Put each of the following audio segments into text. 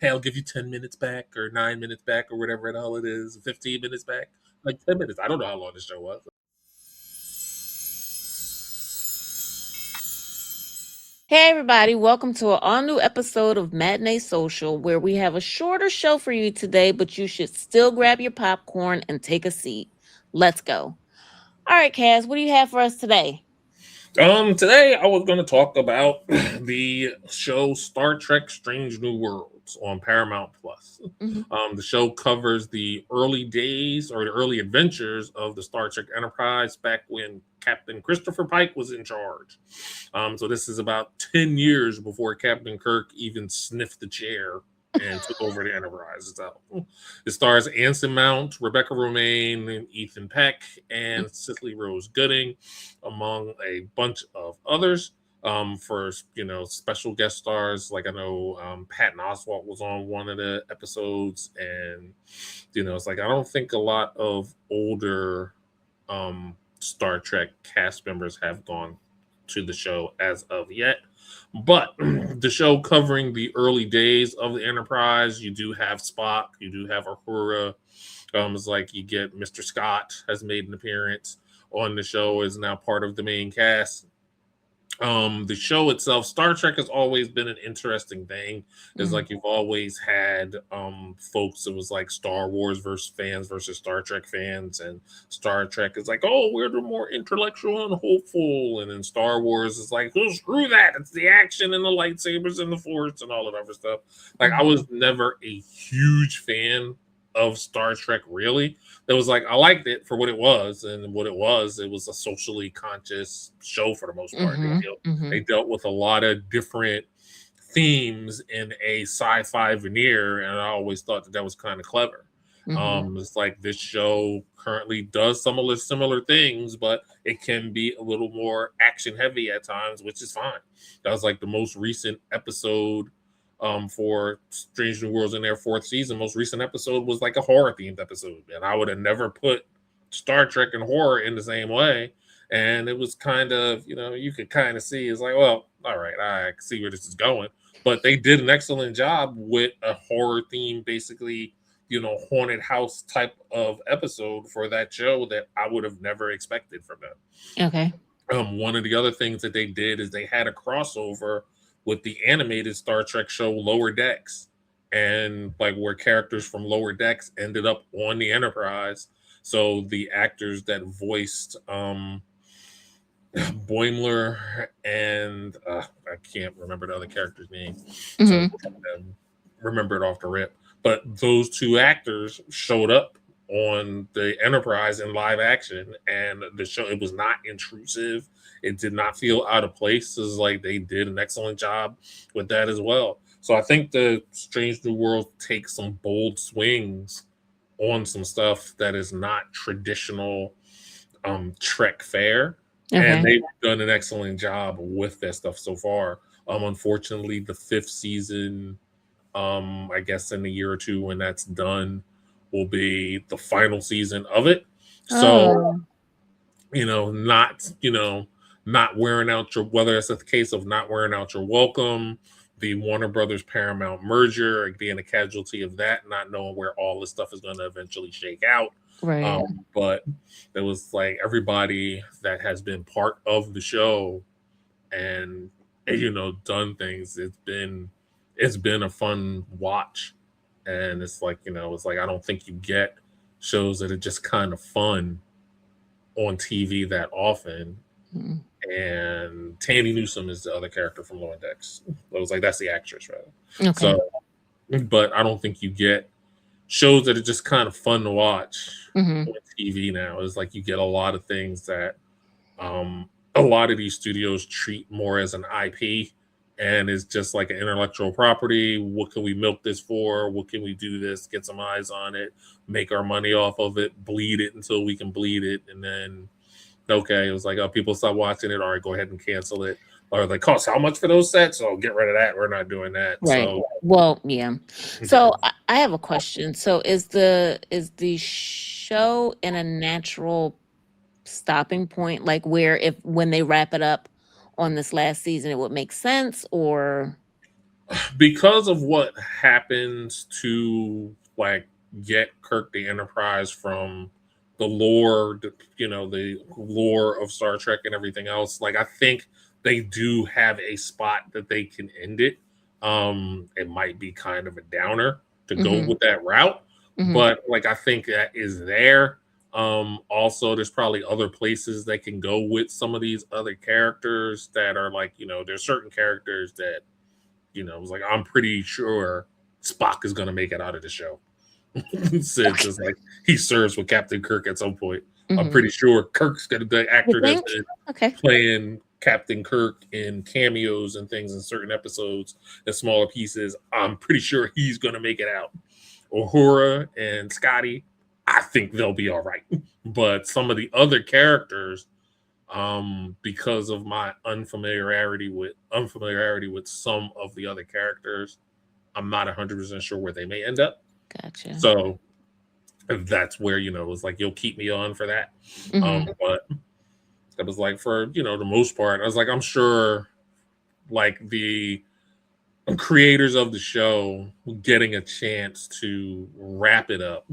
hey, I'll give you 10 minutes back or 9 minutes back or whatever the hell it is, 15 minutes back, like 10 minutes. I don't know how long the show was. Hey everybody, welcome to an all new episode of Matinee Social, where we have a shorter show for you today, but you should still grab your popcorn and take a seat. Let's go. All right, Kaz, what do you have for us today? Today I was going to talk about the show Star Trek: Strange New Worlds on Paramount Plus. Mhm. The show covers the early days or the early adventures of the Star Trek Enterprise back when Captain Christopher Pike was in charge. So this is about 10 years before Captain Kirk even sniffed the chair and took over the Enterprise itself. It stars Anson Mount, Rebecca Romaine, and Ethan Peck, and Cicely Rose Gooding, among a bunch of others. For special guest stars, like I know Patton Oswalt was on one of the episodes, and it's like I don't think a lot of older Star Trek cast members have gone to the show as of yet. But the show covering the early days of the Enterprise, you do have Spock, you do have Uhura. It's like you get Mr. Scott has made an appearance on the show, is now part of the main cast. The show itself, Star Trek has always been an interesting thing. It's Mhm. like you've always had folks, it was like Star Wars versus fans versus Star Trek fans, and Star Trek is like, oh, we're the more intellectual and hopeful, and then Star Wars is like, oh, screw that, it's the action and the lightsabers and the force and all that other stuff. Like, I was Mhm. never a huge fan of Star Trek, really. It was like I liked it for what it was, and what it was a socially conscious show for the most part. Mhm. They Mhm. dealt with a lot of different themes in a sci-fi veneer, and I always thought that that was kind of clever. Mhm. It's like this show currently does some of the similar things, but it can be a little more action heavy at times, which is fine. That was like the most recent episode for Strange New Worlds in their fourth season. Most recent episode was like a horror themed episode, and I would have never put Star Trek and horror in the same way. And it was kind of, you could kind of see it's like, well, all right, I see where this is going. But they did an excellent job with a horror theme, basically, haunted house type of episode for that show that I would have never expected from them. Okay. One of the other things that they did is they had a crossover with the animated Star Trek show Lower Decks, and like where characters from Lower Decks ended up on the Enterprise. So the actors that voiced Boimler and I can't remember the other character's name, so Mhm. remember it off the rip. But those two actors showed up on the Enterprise in live action, and the show, it was not intrusive. It did not feel out of place. It's like they did an excellent job with that as well. So I think the Strange New World takes some bold swings on some stuff that is not traditional Trek fare, and Okay. they've done an excellent job with that stuff so far. Unfortunately, the fifth season, I guess in a year or two when that's done, will be the final season of it. So, Oh. not not wearing out your, whether it's a case of not wearing out your welcome, the Warner Brothers Paramount merger, like being a casualty of that, not knowing where all this stuff is going to eventually shake out. Right. But it was like everybody that has been part of the show and done things. It's been a fun watch, and it's like it's like I don't think you get shows that are just kind of fun on TV that often. Mhm. And Tandy Newsom is the other character from Lower Decks. It was like that's the actress, rather. Okay. So, but I don't think you get shows that are just kind of fun to watch Mhm. on TV now. It's like you get a lot of things that a lot of these studios treat more as an IP, and it's just like an intellectual property. What can we milk this for? What can we do this? Get some eyes on it, make our money off of it, bleed it until we can bleed it, and then okay, it was like, oh, people stop watching it. All right, go ahead and cancel it. Or they cost how much for those sets? Oh, get rid of that. We're not doing that. Right. So Well, yeah. yeah. So I have a question. So is the show in a natural stopping point, like where if when they wrap it up on this last season, it would make sense, or because of what happens to like get Kirk the Enterprise from the lore, the lore of Star Trek and everything else. Like I think they do have a spot that they can end it. It might be kind of a downer to go Mm-hmm. with that route, Mm-hmm. but like I think that is there. Also, there's probably other places they can go with some of these other characters that are like, there's certain characters that it was like I'm pretty sure Spock is gonna make it out of the show. Since Okay. it's like he serves with Captain Kirk at some point. I'm Mm-hmm. pretty sure the You actor that's think? been Okay. playing Captain Kirk in cameos and things in certain episodes and smaller pieces. I'm pretty sure he's gonna make it out. Uhura and Scotty, I think they'll be all right. But some of the other characters, because of my unfamiliarity with some of the other characters, I'm not 100% sure where they may end up. Gotcha. So that's where it's like you'll keep me on for that. Mm-hmm. But that was like for the most part, I was like I'm sure like the creators of the show getting a chance to wrap it up.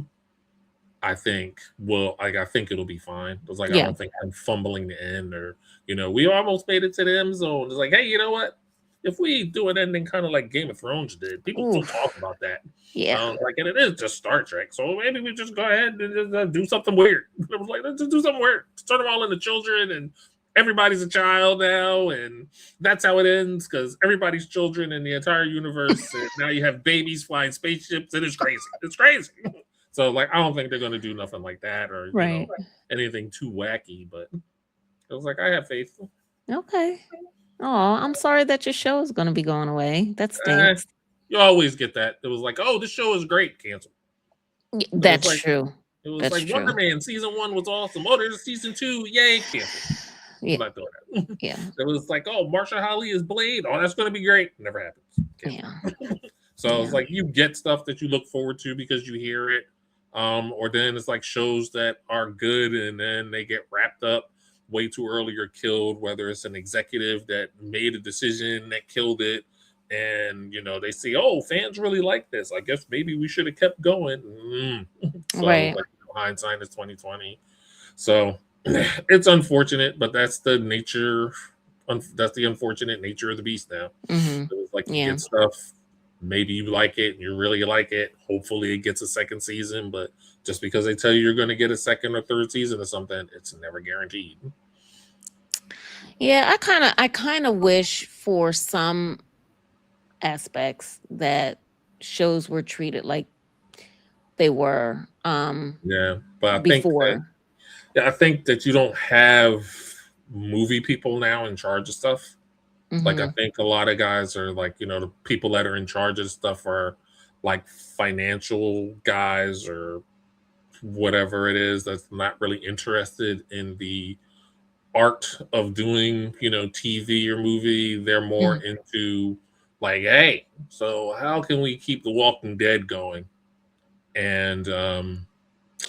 I think it'll be fine. It was like I Yeah. don't think I'm fumbling the end or we almost made it to the end zone. It's like, hey, you know what? If we do an ending kind of like Game of Thrones did, people still Oof. talk about that. Yeah. Like, and it is just Star Trek, so maybe we just go ahead and just, do something weird. It was like, let's just do something weird. Turn them all into children, and everybody's a child now, and that's how it ends because everybody's children in the entire universe. And now you have babies flying spaceships, and it's crazy. It's crazy. So, like, I don't think they're going to do nothing like that or Right. anything too wacky. But it was like I have faith. Okay. Oh, I'm sorry that your show is going to be going away. That Eh, stinks. you always get that. It was like, oh, this show is great. Cancel. It was That's like true. It was That's like Wonder true. Man season 1 was awesome. Oh, there's a season 2. Yay, cancel. I'm Yeah. not doing that. Yeah. It was like, oh, Marsha Holly is Blade. Oh, that's going to be great. Never happens. Cancel. Yeah. So it's Yeah. like you get stuff that you look forward to because you hear it. Or then it's like shows that are good and then they get wrapped up way too early or killed, whether it's an executive that made a decision that killed it. And they see, oh, fans really like this. I guess maybe we should have kept going. So Right. like hindsight is 2020. So it's unfortunate, but that's the nature. That's the unfortunate nature of the beast now. Mm-hmm. It was like you Yeah. get stuff, maybe you like it, and you really like it. Hopefully, it gets a second season, but just because they tell you you're going to get a second or third season or something, it's never guaranteed. Yeah. I kind of wish for some aspects that shows were treated like they were Yeah, but before. I think that you don't have movie people now in charge of stuff. Like I Mm-hmm. think a lot of guys are like, the people that are in charge of stuff are like financial guys or whatever it is that's not really interested in the art of doing, TV or movie. They're more Mm-hmm. into like, hey, so how can we keep The Walking Dead going and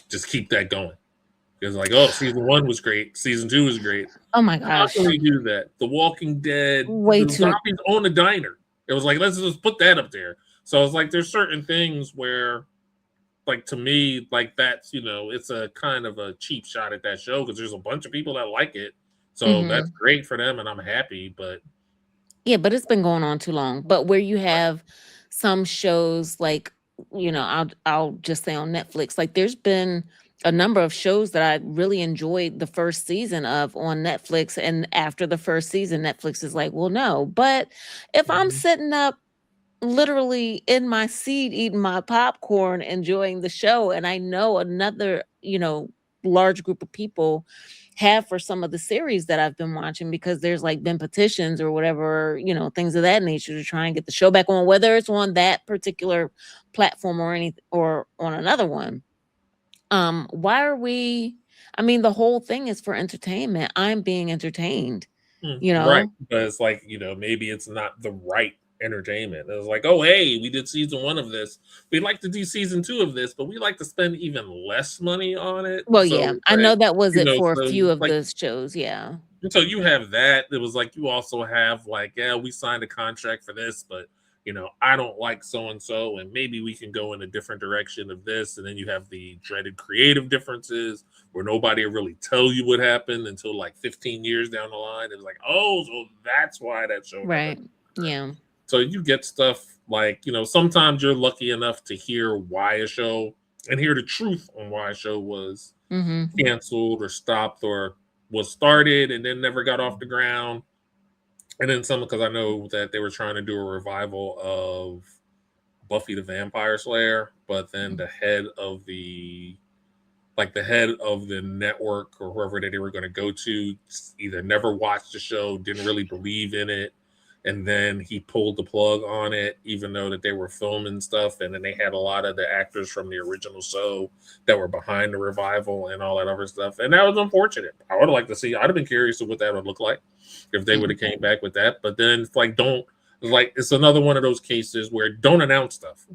just keep that going? Because like, oh, season 1 was great, season 2 was great. Oh my How can gosh. we do that? The Walking Dead, Way the too. zombies own a diner. It was like, let's just put that up there. So it's like there's certain things where, like to me, like that's it's a kind of a cheap shot at that show because there's a bunch of people that like it. So that's Mm-hmm. great for them, and I'm happy. But Yeah, but it's been going on too long. But where you have some shows like, I'll just say on Netflix, like there's been a number of shows that I really enjoyed the first season of on Netflix. And after the first season, Netflix is like, well, no. But if I'm Mhm. sitting up literally in my seat eating my popcorn, enjoying the show, and I know another, large group of people have for some of the series that I've been watching because there's like been petitions or whatever, things of that nature to try and get the show back on, whether it's on that particular platform or any or on another one. Why are we I mean, the whole thing is for entertainment. I'm being entertained, you Right, know? but it's like maybe it's not the right entertainment. It was like, oh hey, we did season 1 of this. We'd like to do season 2 of this, but we like to spend even less money on it. Well, So yeah, it's I like know that was it for a so few of like the shows, yeah. so you have that. It was like you also have like, yeah, we signed a contract for this, but I don't like so and so, and maybe we can go in a different direction of this. And then you have the dreaded creative differences where nobody will really tell you what happened until like 15 years down the line. It's like, oh, so that's why that show never. Right. Yeah. So you get stuff like, sometimes you're lucky enough to hear why a show and hear the truth on why a show was Mm-hmm. canceled or stopped or was started and then never got off the ground. And then some, because I know that they were trying to do a revival of Buffy the Vampire Slayer, but then the head of the network or whoever that they were going to go to either never watched the show, didn't really believe in it, and then he pulled the plug on it, even though that they were filming stuff, and then they had a lot of the actors from the original show that were behind the revival and all that other stuff, and that was unfortunate. I would have liked to see. I'd have been curious of what that would look like if they would have came back with that, but then it's like it's another one of those cases where don't announce stuff.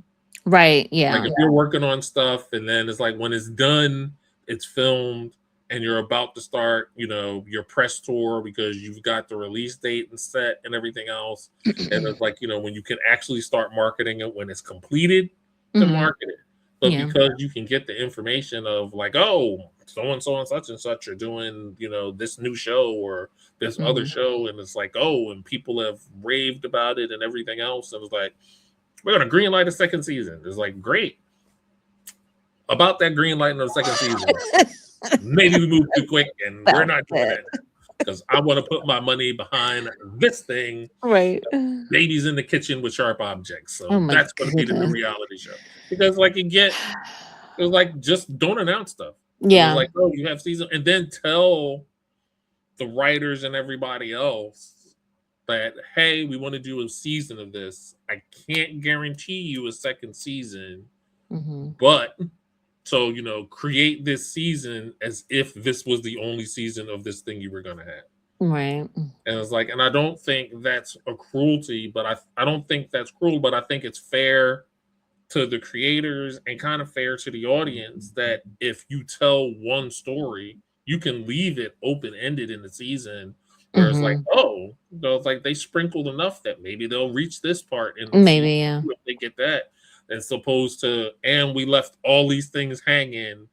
Right. Yeah. Like if you're working on stuff and then it's like when it's done, it's filmed and you're about to start, your press tour because you've got the release date and set and everything else. And it's like, when you can actually start marketing it when it's completed to market it. But because you can get the information of like, oh, so and such are doing, this new show or this other show. And it's like, oh, and people have raved about it and everything else. And it's like, we're going to green light a second season. It's like, great. About that green light in the second season, maybe we move too quick and we're not doing it because I want to put my money behind this thing. Right. Babies in the kitchen with sharp objects. So that's going to be the new reality show. Because like it was like, just don't announce stuff. Yeah. Like, oh, you have season, and then tell the writers and everybody else that, hey, we want to do a season of this. I can't guarantee you a second season, but so, create this season as if this was the only season of this thing you were going to have. Right. And it's like, and I don't think that's a cruelty, but I don't think that's cruel, but I think it's fair to the creators and kind of fair to the audience that if you tell one story, you can leave it open-ended in the season where it's like, oh, it's like they sprinkled enough that maybe they'll reach this part in maybe, yeah, if they get that. As opposed to, and we left all these things hanging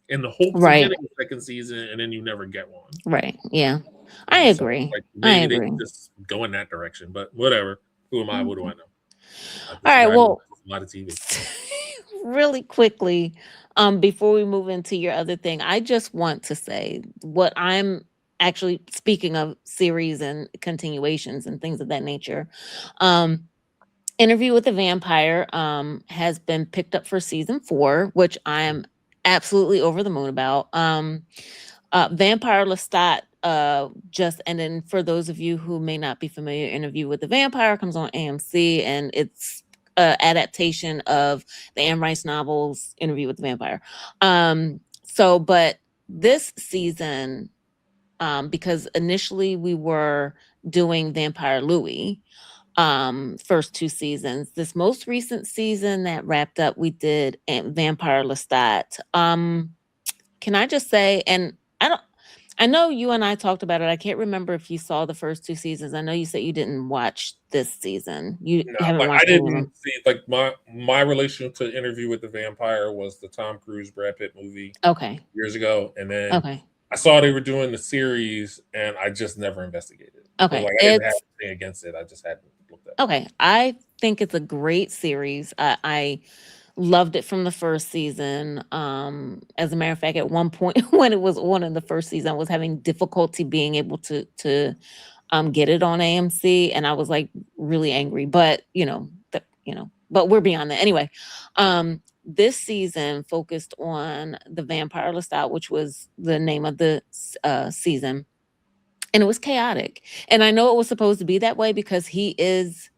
in the hopes of getting a second season, and then you never get one. Right. Yeah. I agree. Like maybe they just go in that direction, but whatever. Who am I? What do I know? All right. Well, a lot of TV. Really quickly, before we move into your other thing, I just want to say what I'm actually speaking of series and continuations and things of that nature. Interview with the Vampire has been picked up for season 4, which I am absolutely over the moon about. Vampire Lestat just, and then for those of you who may not be familiar, Interview with the Vampire comes on AMC, and it's adaptation of the Anne Rice novels Interview with the Vampire. But this season, because initially we were doing Vampire Louis, first 2 seasons. This most recent season that wrapped up, we did Vampire Lestat. Can I just say, and I know you and I talked about it. I can't remember if you saw the first 2 seasons. I know you said you didn't watch this season. You haven't watched. I didn't see, like, my relation to Interview with the Vampire was the Tom Cruise Brad Pitt movie. Okay. Years ago, and then I saw they were doing the series, and I just never investigated. Okay, so, like, I didn't have anything against it. I just hadn't looked at it. Okay, I think it's a great series. I loved it from the first season. As a matter of fact, at one point when it was on in the first season, I was having difficulty being able to get it on AMC, and I was like really angry. But but we're beyond that. Anyway, this season focused on the Vampire Lestat, which was the name of the season, and it was chaotic. And I know it was supposed to be that way because he is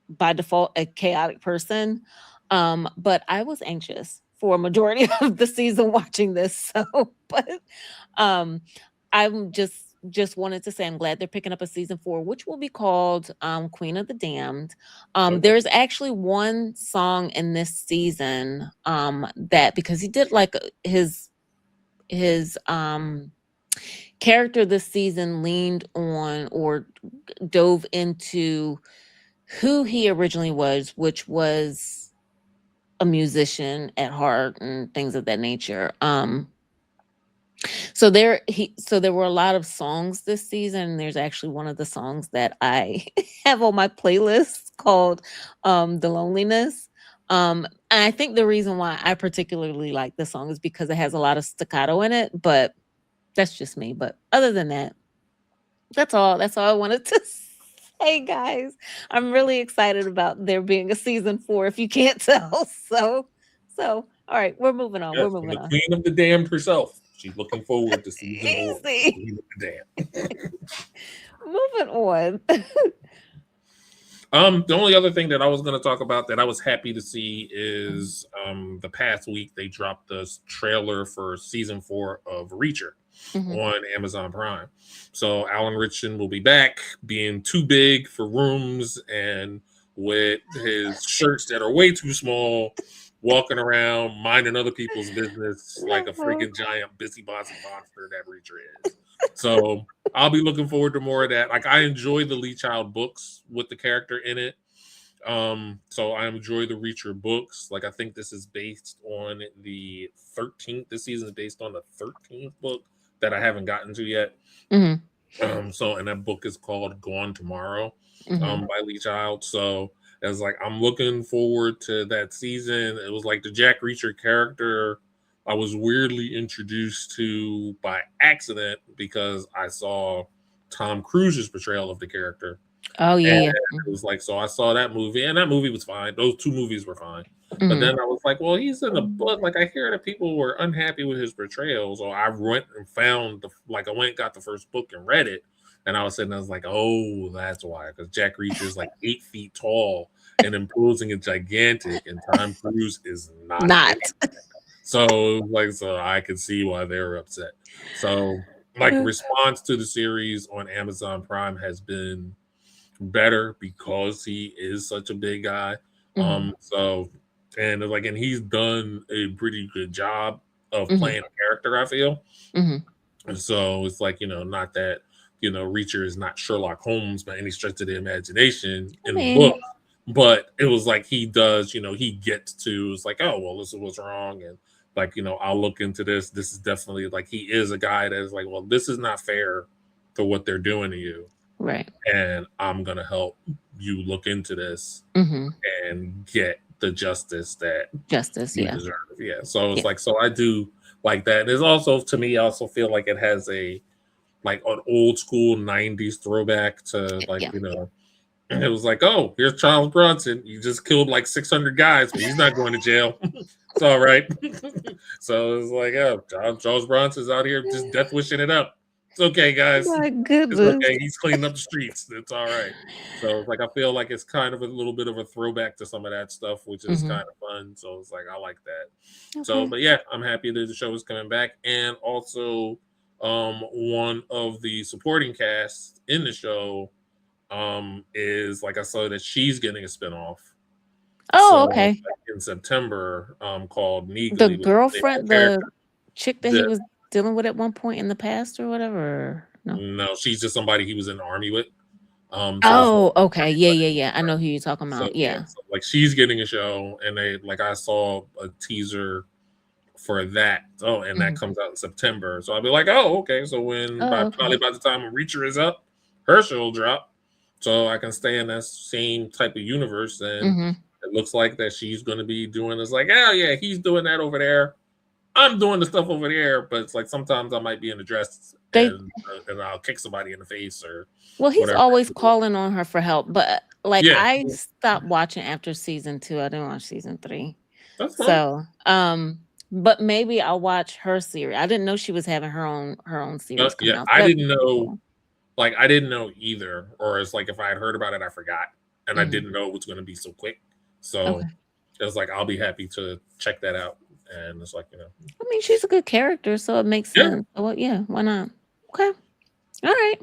by default a chaotic person. But I was anxious for a majority of the season watching this. So, but I'm just wanted to say I'm glad they're picking up a season 4, which will be called Queen of the Damned. There's actually one song in this season that, because he did like his character this season leaned on or dove into who he originally was, which was a musician at heart and things of that nature. So there were a lot of songs this season. And there's actually one of the songs that I have on my playlist called The Loneliness. And I think the reason why I particularly like the song is because it has a lot of staccato in it, but that's just me. But other than that, that's all I wanted to say, guys. I'm really excited about there being a season 4 if you can't tell. So all right, we're moving on. We're Yes, from moving the on. Queen of the Damned herself. She's looking forward to season 4. Easy. Queen of the Damned. Moving on. The only other thing that I was going to talk about that I was happy to see is the past week they dropped the trailer for season 4 of Reacher on Amazon Prime. So Alan Ritchson will be back, being too big for rooms and with his shirts that are way too small, walking around minding other people's business like a freaking giant busybody monster that Reacher is. So I'll be looking forward to more of that. Like I enjoy the Lee Child books with the character in it. So I enjoy the Reacher books. Like I think this is based on the 13th. This season is based on the 13th book that I haven't gotten to yet. So and that book is called Gone Tomorrow by Lee Child. So it's like I'm looking forward to that season. It was like the Jack Reacher character I was weirdly introduced to by accident because I saw Tom Cruise's portrayal of the character. Oh yeah, And yeah. it was like, so I saw that movie, and that movie was fine. Those 2 movies were fine. But then I was like, well, he's in the book. Like, I hear that people were unhappy with his portrayal. So I went and found I went and got the first book and read it. And I was sitting there, I was like, oh, that's why. Because Jack Reacher is like 8 feet tall and imposing and gigantic, and Tom Cruise is not. So I could see why they were upset. So response to the series on Amazon Prime has been better because he is such a big guy. So and he's done a pretty good job of playing a character, I feel. And so it's not that Reacher is not Sherlock Holmes by any stretch of the imagination in the book, but it was like he does, he gets to, it's like, oh well, this is what's wrong, and I'll look into this. This is definitely he is a guy that is like, well, this is not fair to what they're doing to you. Right. And I'm going to help you look into this and get the justice that you deserve. Yeah. So it's so I do like that. And there's also, to me, I also feel like it has an old school 90s throwback to and it was like, oh, here's Charles Bronson. You just killed 600 guys, but he's not going to jail. It's all right. So it's like, oh, Charles Bronson's out here just death wishing it up. It's okay, guys. My goodness. It's okay. He's cleaning up the streets. It's all right. So it's I feel like it's kind of a little bit of a throwback to some of that stuff, which is kind of fun. So it's I like that. So, but yeah, I'm happy that the show is coming back. And also, one of the supporting cast in the show is I saw that she's getting a spinoff. Oh, okay. In September, called Negan. The girlfriend, the chick that he was dealing with at one point in the past or whatever. No, she's just somebody he was in the army with. Okay. Yeah. I know who you're talking about. So, she's getting a show, and they I saw a teaser for that. Oh, and that comes out in September. So I'll be like, oh, okay. So probably by the time Reacher is up, her show will drop. So I can stay in that same type of universe. And it looks like that she's going to be doing this. Oh yeah, he's doing that over there. I'm doing the stuff over there, but it's sometimes I might be in a dress and I'll kick somebody in the face or. Well, he's always calling on her for help, but I Yeah. stopped watching after season 2. I didn't watch season 3. That's fine. So, but maybe I'll watch her series. I didn't know she was having her own series coming out. I didn't know. I didn't know either, or it's if I had heard about it, I forgot, and I didn't know it was going to be so quick. So it was I'll be happy to check that out. And it's I mean, she's a good character, so it makes sense. Yeah. Well, yeah, why not? Okay. All right.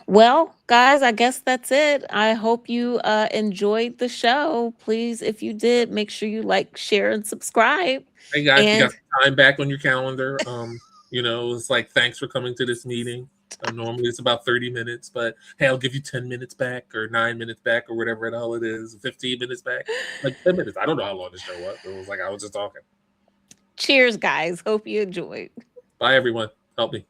Well, guys, I guess that's it. I hope you enjoyed the show. Please, if you did, make sure you like, share, and subscribe. Hey guys, you got some time back on your calendar. It's thanks for coming to this meeting. Normally it's about 30 minutes, but hey, I'll give you 10 minutes back or 9 minutes back or whatever the hell it is, 15 minutes back, like 10 minutes. I don't know how long the show was. It was like I was just talking. Cheers, guys. Hope you enjoyed. Bye, everyone. Help me.